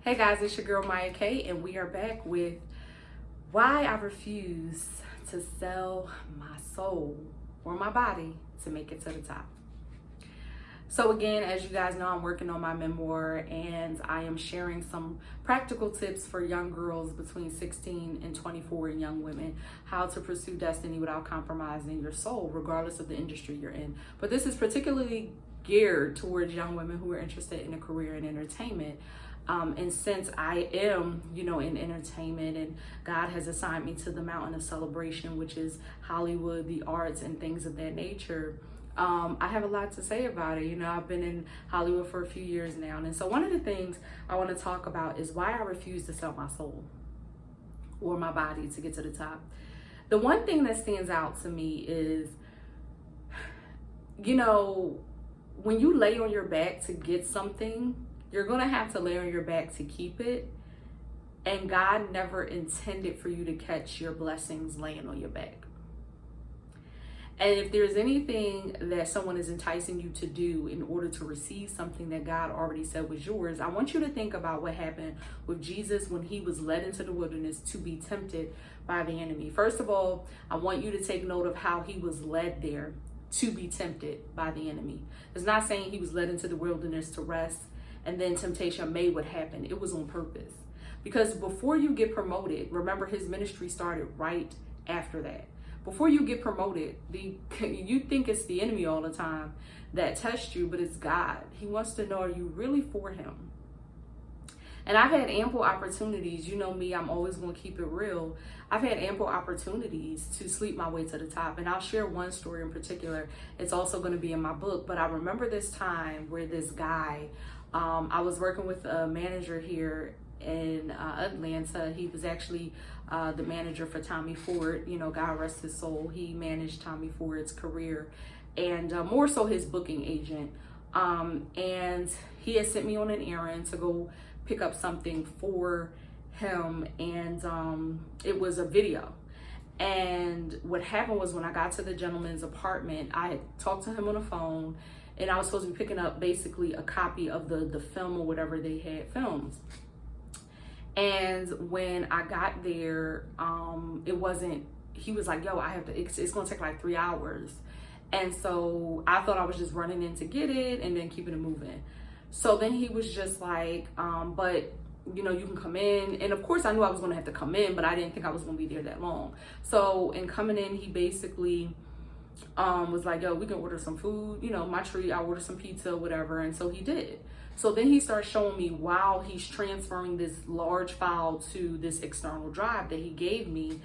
Hey guys, it's your girl Maya K, and we are back with why I refuse to sell my soul or my body to make it to the top. So again, as you guys know, I'm working on my memoir and I am sharing some practical tips for young girls between 16 and 24 and young women, how to pursue destiny without compromising your soul, regardless of the industry you're in. But this is particularly geared towards young women who are interested in a career in entertainment. And since I am, in entertainment, and God has assigned me to the mountain of celebration, which is Hollywood, the arts, and things of that nature, I have a lot to say about it. I've been in Hollywood for a few years now. And so one of the things I want to talk about is why I refuse to sell my soul or my body to get to the top. The one thing that stands out to me is, when you lay on your back to get something, you're going to have to lay on your back to keep it. And God never intended for you to catch your blessings laying on your back. And if there's anything that someone is enticing you to do in order to receive something that God already said was yours, I want you to think about what happened with Jesus when he was led into the wilderness to be tempted by the enemy. First of all, I want you to take note of how he was led there to be tempted by the enemy. It's not saying he was led into the wilderness to rest and then temptation made what happened. It was on purpose. Because before you get promoted, remember his ministry started right after that. Before you get promoted, you think it's the enemy all the time that tests you, but it's God. He wants to know, are you really for him? And I've had ample opportunities. You know me, I'm always going to keep it real. I've had ample opportunities to sleep my way to the top. And I'll share one story in particular. It's also going to be in my book. But I remember this time where this guy, I was working with a manager here in Atlanta. He was actually the manager for Tommy Ford. God rest his soul. He managed Tommy Ford's career and more so his booking agent. And he had sent me on an errand to go pick up something for him. And it was a video. And what happened was when I got to the gentleman's apartment, I had talked to him on the phone. And I was supposed to be picking up basically a copy of the film or whatever they had filmed. And when I got there, he was like, yo, it's going to take like 3 hours. And so I thought I was just running in to get it and then keeping it moving. So then he was just like, but you can come in. And of course I knew I was going to have to come in, but I didn't think I was going to be there that long. So in coming in, he basically was like, yo, we can order some food, my treat, I ordered some pizza, whatever. And so he did. So then he starts showing me while he's transferring this large file to this external drive that he gave me.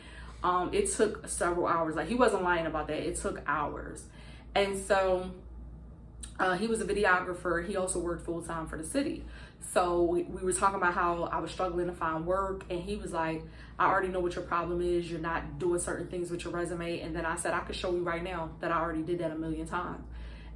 It took several hours. Like, he wasn't lying about that. It took hours. And so he was a videographer. He also worked full time for the city. So we were talking about how I was struggling to find work, and he was like, I already know what your problem is. You're not doing certain things with your resume. And then I said, I could show you right now that I already did that a million times.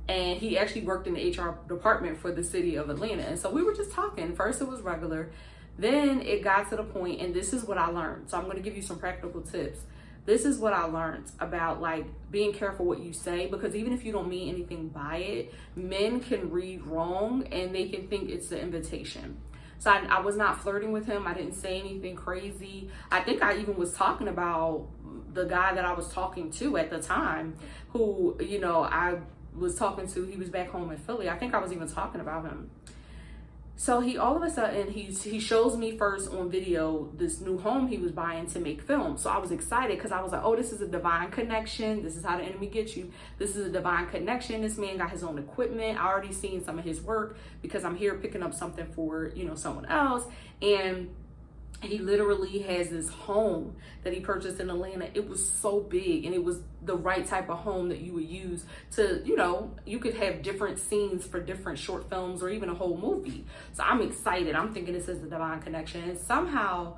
And he actually worked in the HR department for the city of Atlanta. And so we were just talking. First it was regular. Then it got to the point, and this is what I learned. So I'm going to give you some practical tips. This is what I learned about being careful what you say, because even if you don't mean anything by it, men can read wrong and they can think it's the invitation. So I was not flirting with him. I didn't say anything crazy. I think I even was talking about the guy that I was talking to at the time, who, I was talking to. He was back home in Philly. I think I was even talking about him. So he all of a sudden, he shows me first on video this new home he was buying to make film. So I was excited because I was like, oh, this is a divine connection. This is how the enemy gets you. This is a divine connection. This man got his own equipment. I already seen some of his work because I'm here picking up something for, someone else. And he literally has this home that he purchased in Atlanta. It was so big, and it was the right type of home that you would use to, you could have different scenes for different short films or even a whole movie. So I'm excited. I'm thinking this is the divine connection. And somehow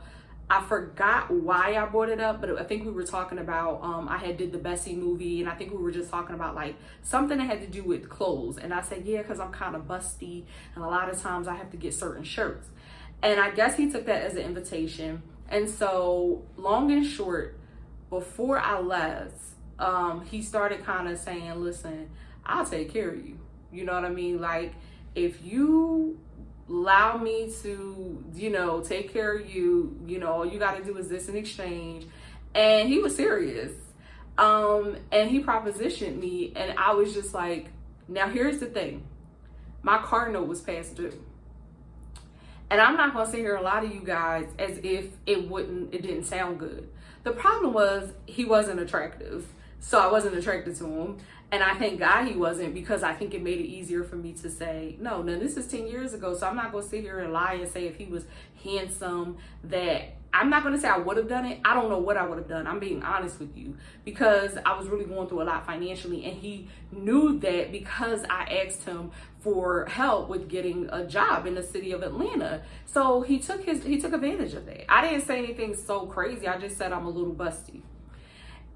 I forgot why I brought it up, but I think we were talking about, I had did the Bessie movie, and I think we were just talking about something that had to do with clothes. And I said, yeah, because I'm kind of busty, and a lot of times I have to get certain shirts. And I guess he took that as an invitation. And so, long and short, before I left, he started kind of saying, listen, I'll take care of you. You know what I mean? If you allow me to, take care of you. All you got to do is this in exchange. And he was serious. And he propositioned me, and I was just like, now here's the thing. My car note was past due. And I'm not going to sit here and lie to you guys as if it didn't sound good. The problem was he wasn't attractive. So I wasn't attracted to him. And I thank God he wasn't, because I think it made it easier for me to say, no, this is 10 years ago. So I'm not going to sit here and lie and say if he was handsome, that I'm not going to say I would have done it. I don't know what I would have done. I'm being honest with you, because I was really going through a lot financially. And he knew that, because I asked him for help with getting a job in the city of Atlanta. So he took advantage of that. I didn't say anything so crazy. I just said I'm a little busty.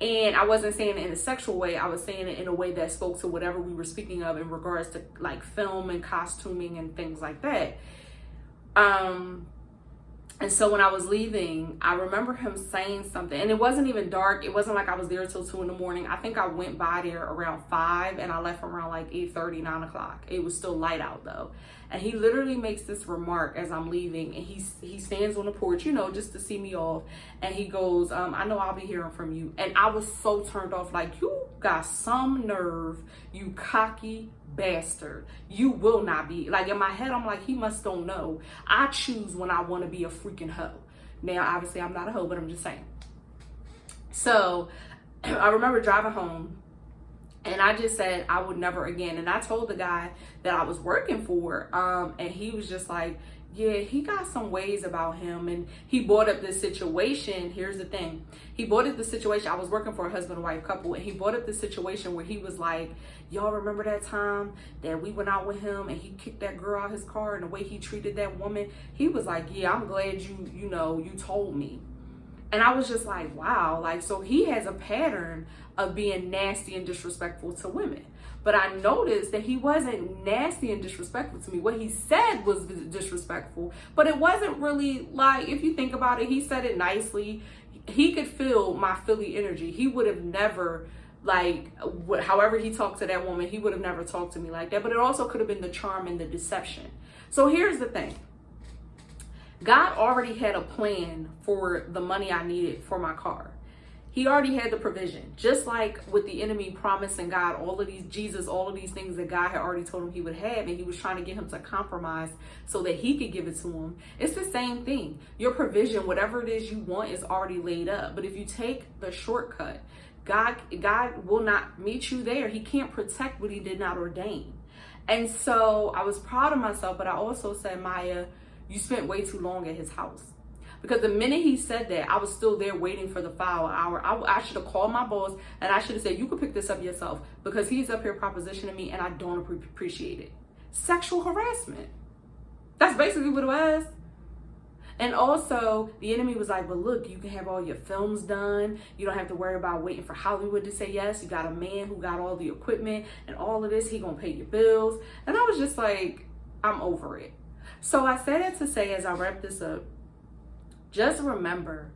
And I wasn't saying it in a sexual way. I was saying it in a way that spoke to whatever we were speaking of in regards to like film and costuming and things like that. And so when I was leaving, I remember him saying something, and it wasn't even dark. It wasn't like I was there till 2 a.m. I think I went by there around 5 and I left around like 8:30, 9 o'clock. It was still light out though. And he literally makes this remark as I'm leaving, and he stands on the porch, just to see me off. And he goes, I know I'll be hearing from you. And I was so turned off, like, you got some nerve, you cocky bastard. You will not be. Like, in my head, I'm like, he must don't know. I choose when I want to be a freaking hoe. Now, obviously, I'm not a hoe, but I'm just saying. So I remember driving home, and I just said I would never again. And I told the guy that I was working for, and he was just like, yeah, he got some ways about him. And he brought up this situation. Here's the thing. He brought up the situation. I was working for a husband and wife couple, and he brought up the situation where he was like, y'all remember that time that we went out with him and he kicked that girl out of his car and the way he treated that woman? He was like, yeah, I'm glad you told me. And I was just like, wow, like, so he has a pattern of being nasty and disrespectful to women. But I noticed that he wasn't nasty and disrespectful to me. What he said was disrespectful, but it wasn't really, like, if you think about it, he said it nicely. He could feel my Philly energy. He would have never, like, however he talked to that woman, he would have never talked to me like that. But it also could have been the charm and the deception. So here's the thing. God already had a plan for the money I needed for my car. He already had the provision. Just like with the enemy promising God all of these things that God had already told him he would have, and he was trying to get him to compromise so that he could give it to him. It's the same thing. Your provision, whatever it is you want, is already laid up. But if you take the shortcut, God will not meet you there. He can't protect what he did not ordain. And so I was proud of myself, but I also said, Maya, you spent way too long at his house. Because the minute he said that, I was still there waiting for the foul hour. I should have called my boss, and I should have said, you could pick this up yourself, because he's up here propositioning me and I don't appreciate it. Sexual harassment. That's basically what it was. And also, the enemy was like, but look, you can have all your films done. You don't have to worry about waiting for Hollywood to say yes. You got a man who got all the equipment and all of this. He gonna pay your bills. And I was just like, I'm over it. So I said it to say, as I wrap this up, just remember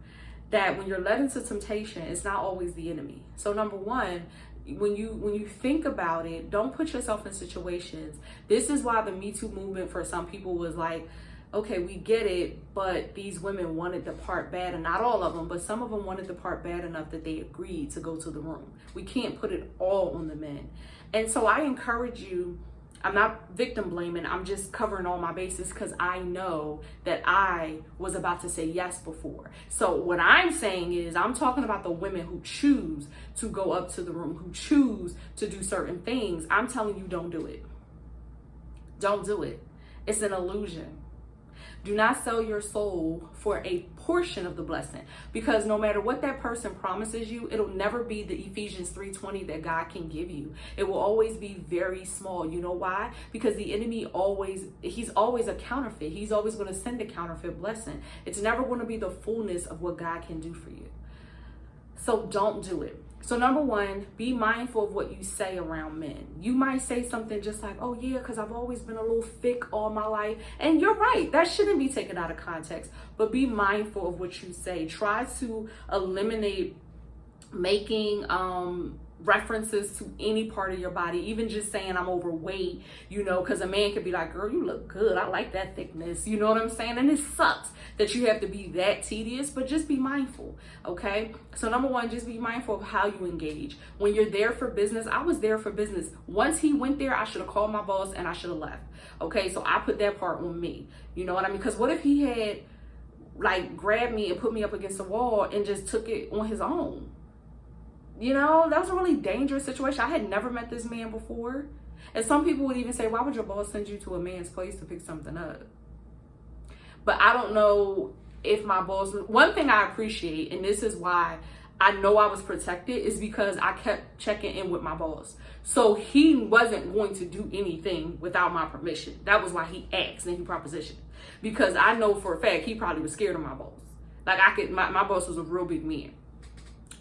that when you're led into temptation, it's not always the enemy. So number one, when you think about it, don't put yourself in situations. This is why the Me Too movement for some people was like, okay, we get it, but these women wanted the part bad, and not all of them, but some of them wanted the part bad enough that they agreed to go to the room. We can't put it all on the men. And so I encourage you, I'm not victim blaming, I'm just covering all my bases, because I know that I was about to say yes before. So what I'm saying is, I'm talking about the women who choose to go up to the room, who choose to do certain things. I'm telling you, don't do it. Don't do it. It's an illusion. Do not sell your soul for a portion of the blessing, because no matter what that person promises you, it'll never be the Ephesians 3:20 that God can give you. It will always be very small. You know why? Because the enemy he's always a counterfeit. He's always going to send a counterfeit blessing. It's never going to be the fullness of what God can do for you. So don't do it. So number one, be mindful of what you say around men. You might say something just like, oh yeah, because I've always been a little thick all my life. And you're right, that shouldn't be taken out of context, but be mindful of what you say. Try to eliminate making references to any part of your body, even just saying I'm overweight, you know, because a man could be like, girl, you look good, I like that thickness, you know what I'm saying? And it sucks that you have to be that tedious, but just be mindful, okay? So number one, just be mindful of how you engage. When you're there for business, I was there for business. Once he went there, I should have called my boss and I should have left, okay? So I put that part on me, you know what I mean? Because what if he had like grabbed me and put me up against the wall and just took it on his own? You know, that was a really dangerous situation. I had never met this man before. And some people would even say, why would your boss send you to a man's place to pick something up? But I don't know if my boss, one thing I appreciate, and this is why I know I was protected, is because I kept checking in with my boss. So he wasn't going to do anything without my permission. That was why he asked and he propositioned. Because I know for a fact he probably was scared of my boss. Like my boss was a real big man.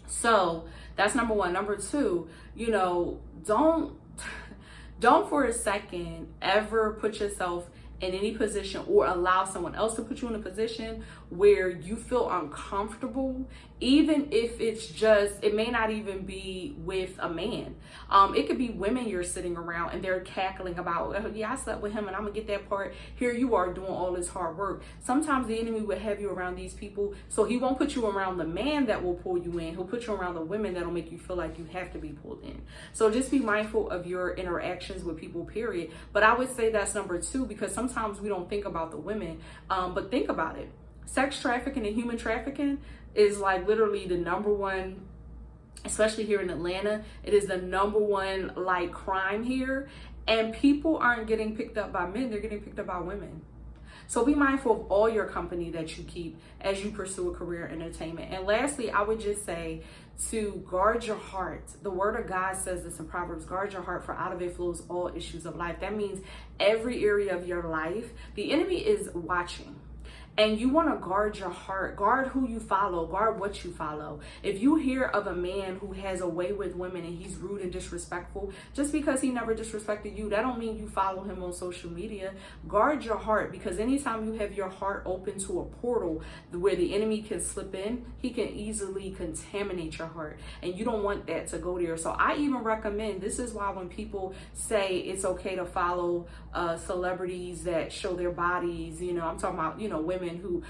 So that's number one. Number two, you know, don't for a second ever put yourself in any position or allow someone else to put you in a position where you feel uncomfortable, even if it's just, it may not even be with a man. It could be women you're sitting around and they're cackling about, oh, yeah, I slept with him and I'm gonna get that part. Here you are doing all this hard work. Sometimes the enemy will have you around these people, so he won't put you around the man that will pull you in. He'll put you around the women that'll make you feel like you have to be pulled in. So just be mindful of your interactions with people, period. But I would say that's number two, because sometimes we don't think about the women, but think about it. Sex trafficking and human trafficking is like literally the number one, especially here in Atlanta, it is the number one like crime here. And people aren't getting picked up by men, they're getting picked up by women. So be mindful of all your company that you keep as you pursue a career in entertainment. And lastly, I would just say to guard your heart. The word of God says this in Proverbs, guard your heart, for out of it flows all issues of life. That means every area of your life, the enemy is watching. And you want to guard your heart, guard who you follow, guard what you follow. If you hear of a man who has a way with women and he's rude and disrespectful, just because he never disrespected you, that don't mean you follow him on social media. Guard your heart, because anytime you have your heart open to a portal where the enemy can slip in, he can easily contaminate your heart. And you don't want that to go there. So I even recommend, this is why when people say it's okay to follow celebrities that show their bodies, you know, I'm talking about, you know, women who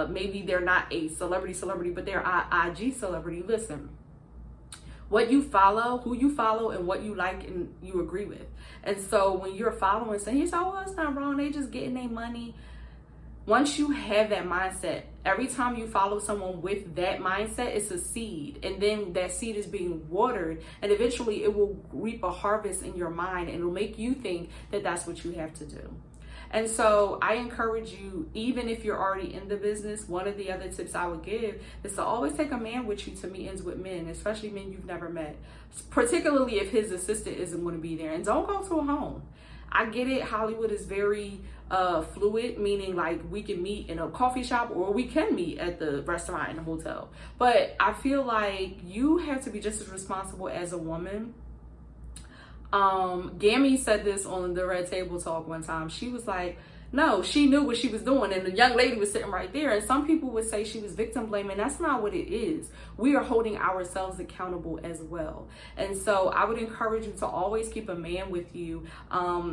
maybe they're not a celebrity, but they're an IG celebrity. Listen, what you follow, who you follow, and what you like and you agree with. And so when you're following, saying, oh, it's not wrong, they just getting their money. Once you have that mindset, every time you follow someone with that mindset, it's a seed. And then that seed is being watered. And eventually it will reap a harvest in your mind. And it'll make you think that that's what you have to do. And so I encourage you, even if you're already in the business, one of the other tips I would give is to always take a man with you to meetings with men, especially men you've never met, particularly if his assistant isn't going to be there. And don't go to a home. I get it. Hollywood is very fluid, meaning like we can meet in a coffee shop or we can meet at the restaurant in the hotel. But I feel like you have to be just as responsible as a woman. Gammy said this on the Red Table Talk one time. She was like, no, she knew what she was doing, and the young lady was sitting right there. And some people would say she was victim blaming. That's not what it is. We are holding ourselves accountable as well. And so I would encourage you to always keep a man with you.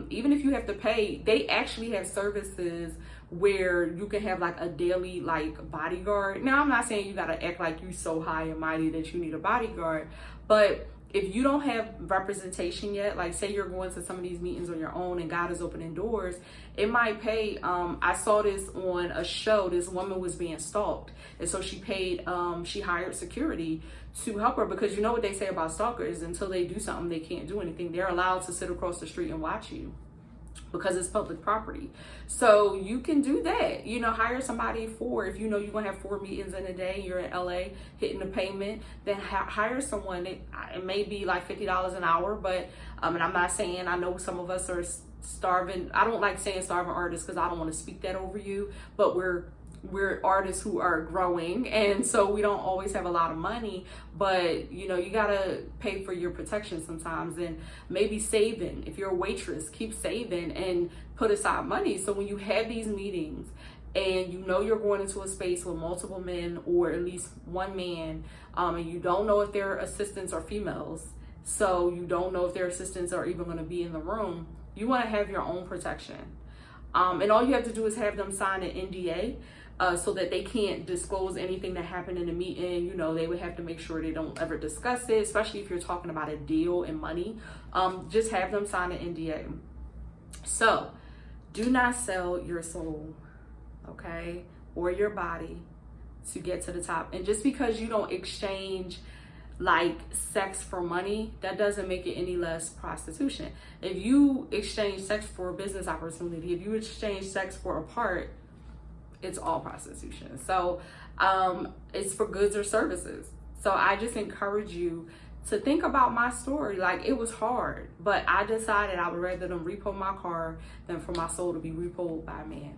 Even if you have to pay, they actually have services where you can have like a daily like bodyguard. Now, I'm not saying you got to act like you so high and mighty that you need a bodyguard, but if you don't have representation yet, like say you're going to some of these meetings on your own and God is opening doors, it might pay. I saw this on a show. This woman was being stalked. And so she hired security to help her, because you know what they say about stalkers, until they do something, they can't do anything. They're allowed to sit across the street and watch you, because it's public property. So you can do that, you know, hire somebody for, if you know you're gonna have 4 meetings in a day, you're in LA hitting the pavement, then hire someone. It may be like $50 an hour, but and I'm not saying, I know some of us are starving. I don't like saying starving artists because I don't want to speak that over you, but we're artists who are growing, and so we don't always have a lot of money, but you know, you gotta pay for your protection sometimes, and maybe saving. If you're a waitress, keep saving and put aside money, so when you have these meetings and you know you're going into a space with multiple men or at least one man, and you don't know if they're assistants or females, so you don't know if their assistants are even going to be in the room. You want to have your own protection. And all you have to do is have them sign an NDA, so that they can't disclose anything that happened in the meeting. You know, they would have to make sure they don't ever discuss it, especially if you're talking about a deal and money. Just have them sign an NDA. So do not sell your soul, okay, or your body to get to the top. And just because you don't exchange like sex for money, that doesn't make it any less prostitution. If you exchange sex for a business opportunity, if you exchange sex for a part, it's all prostitution. So it's for goods or services. So I just encourage you to think about my story. Like, it was hard, but I decided I would rather them repo my car than for my soul to be repoed by a man.